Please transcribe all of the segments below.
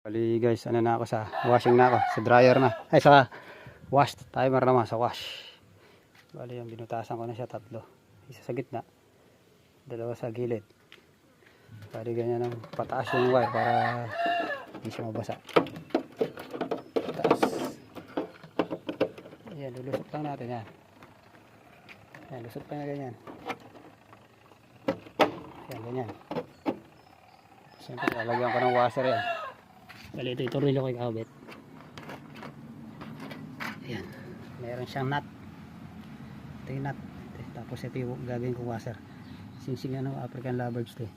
Bali guys, ano na ako sa washing na ako, sa dryer na. Ay sa wash timer naman, sa wash. Bali yung binutasan ko na siya tatlo. Isa sa gitna, dalawa sa gilid. Bali ganyan ang pataas yung wire para hindi siya mabasa. Pataas. Ayan, lulusot lang natin yan. Ayan, lusot lang na ganyan. Ayan, ganyan. Siyempre, lalagyan ko ng washer yan. Bali ito itornilyo ko ikakabit. Ayan, meron siyang nut. Ito yung nut. Tapos ito yung gagawin kong washer. Singsing ano, African lovebirds ito eh.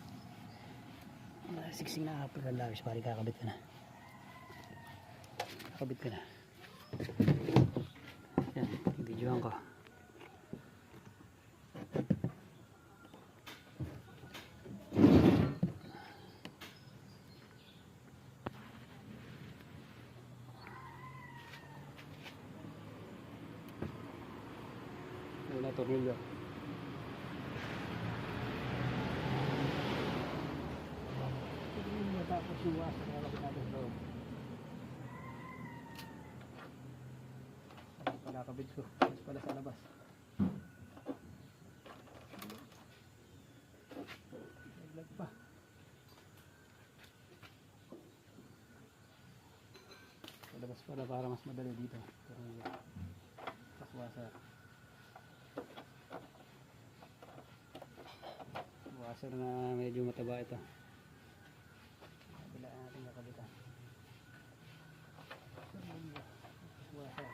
Singsing na African lovebirds. Bali kakabit ko na. Kakabit ko na. Ayan, videoan ko. Una tornilyo. Tapos yung washer na lagyan natin sa loob. Pala kabit ko. Tapos pala sa labas. Naglag pa. Sa labas pala para mas madali dito. Tapos washer. Washer na medyo mataba ito. Kabila natin nakabitan. Washer.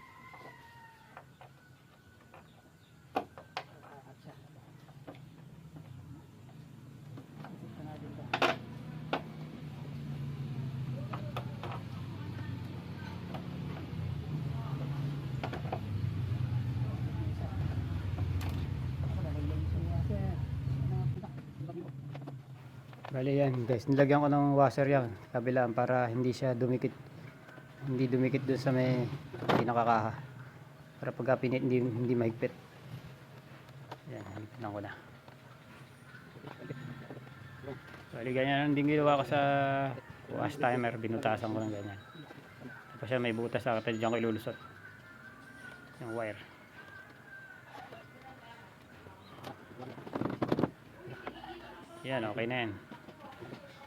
Nakakat siya. Isip natin ito. Bali yan guys, nilagyan ko ng washer yan kabilaan para hindi siya dumikit, hindi dumikit dun sa may pinakakaha, para pagka pinit hindi mahigpit. Yan, higpitan ko na. Bali ganyan ang din ginawa ko sa wash timer, binutasan ko ng ganyan. Tapos siya may butas sa katad, dyan ko ilulusot yung wire. Yan, okay na yan.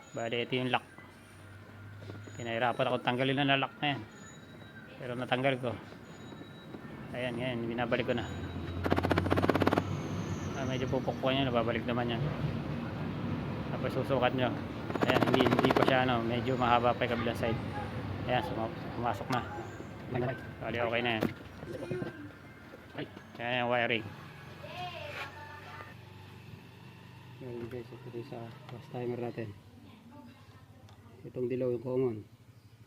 Bali ito yung lock. Pinahirapan ako tanggalin na lock na yan, pero natanggal ko. Ayan, ngayon binabalik ko na. Medyo pupukpuan nyo, nababalik naman yan. Tapos susukat nyo. Ayan, hindi pa siya ano, medyo mahaba pa yung kabilang side. Ayan, pumasok na. Bali okay na yan. Ayan yung wiring. Ngayon guys, ito sa wash timer natin. Itong dilaw yung common.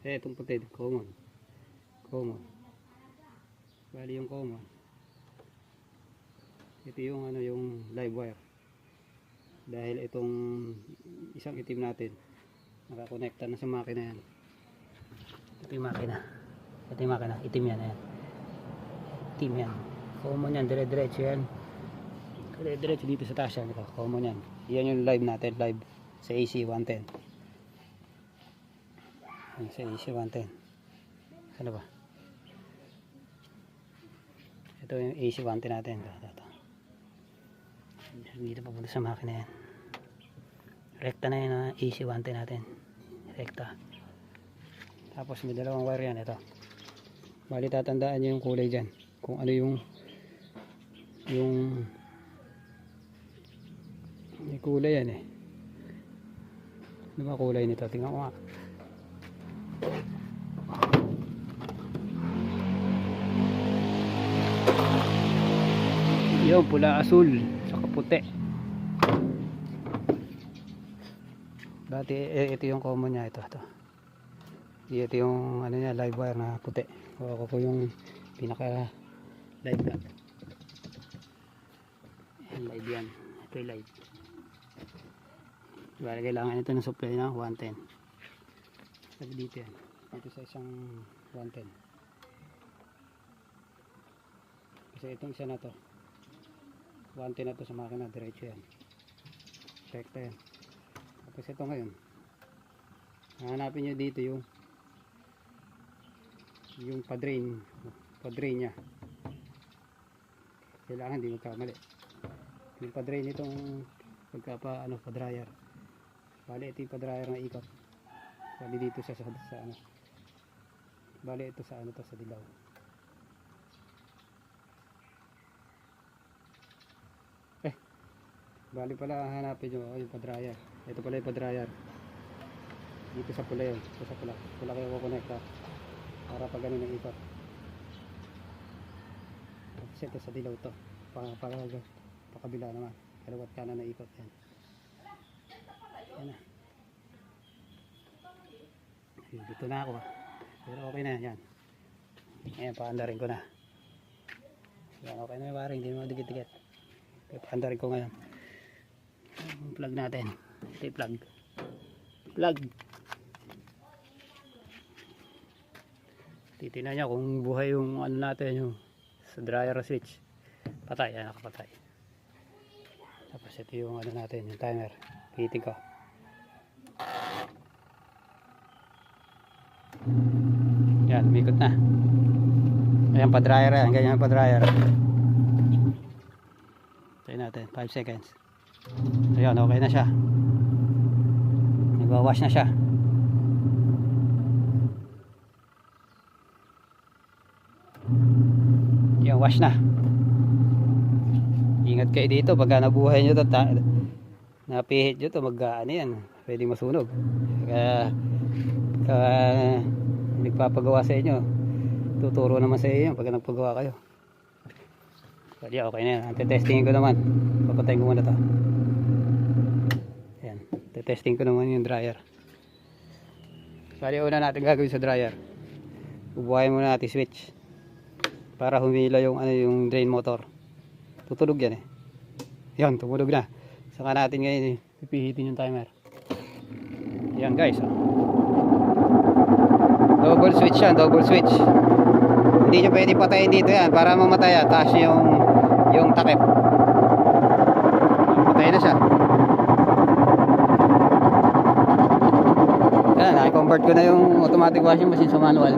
Itong puti common. Bali yung common. Ito yung ano, yung live wire. Dahil itong isang itim natin nakakonekta na sa makina yan. Ito yung makina. Ito yung makina, itim yan, ayan. Itim yan. Common yan, dire-diretso yan. Dire-diretso dito sa taas yan. Ito, common yan. Yan yung live natin, live sa AC 110. Sa AC 110. Ano ba? Ito yung AC 110 natin. Ito. Dito papunta sa makina yan. Rekta na yun ang AC 110 natin. Rekta. Tapos may dalawang wire yan. Ito. Bali tatandaan nyo yung kulay dyan. Kung ano yung may kulay yan eh. Ano ba kulay nito? Tingnan ko nga. Yung pula asul saka puti. Dati ito yung common niya, ito. Ito yung ano niya, live wire na puti. Kuha ko yung pinaka live na. Ayan, live yan. Ito yung live. Bali kailangan ito ng supply na 110. Sabi dito yan. Ito sa isang 110. Kasi itong isa na to 110 na to sa makina, diretso yan. Rekta yan. Tapos ito ngayon, hanapin nyo dito yung yung pa-drain niya. Kailangan hindi magkamali. Yung pa-drain itong pa-dryer. Bali ito yung pa-dryer na ikot. Bali dito sa ano. Bali ito sa ano to, sa dilaw. Bali pala hanapin nyo yung pa-dryer. Ito pala yung pa-dryer. Dito sa pula yun. Ito sa pula. Pula kayo kukonekta. Para pag ganun ang ikot. Tapos ito sa dilaw to. Pakabila naman. Kaliwat kanan na ikot. Yan. Yan na. Dito na ako. Pero okay na yan. Ayan, paandarin ko na. Yan, okay na yung wiring. Hindi mo dikit-dikit. Paandarin ko ngayon. Plug natin. Ito yung plug. Titignan nyo kung buhay yung ano natin, yung sa dryer switch. Patay, yan, nakapatay. Tapos ito yung ano natin, yung timer. Pihitin ko. Yan, umikot na. Ayan, pa-dryer yan. Ganyan pa-dryer. Tayo natin, 5 seconds. Ayan, okay na siya. Nagwawash na siya. Yan, wash na. Ingat kayo dito pagka nabuhay nyo ito, napihit nyo ito, ano yan, pwedeng masunog. Kaya nagpapagawa sa inyo, tuturo naman sa inyo pagka nagpagawa kayo. Pwede, okay na yan. Testingin ko naman. Papatayin ko muna ito. Ayan, testing ko naman yung dryer. Pwede, una natin gagawin sa dryer, ubuhayin muna natin switch para humila yung yung drain motor. Tutulog yan eh. Yan, tumulog na. Saka natin ngayon pipihitin yung timer. Yan guys, oh. Double switch yan, double switch. Hindi nyo pwede patayin dito yan para mamatay yan. Taas yung takip. Patay na siya. Yan, naki-convert ko na yung automatic washing machine sa manual.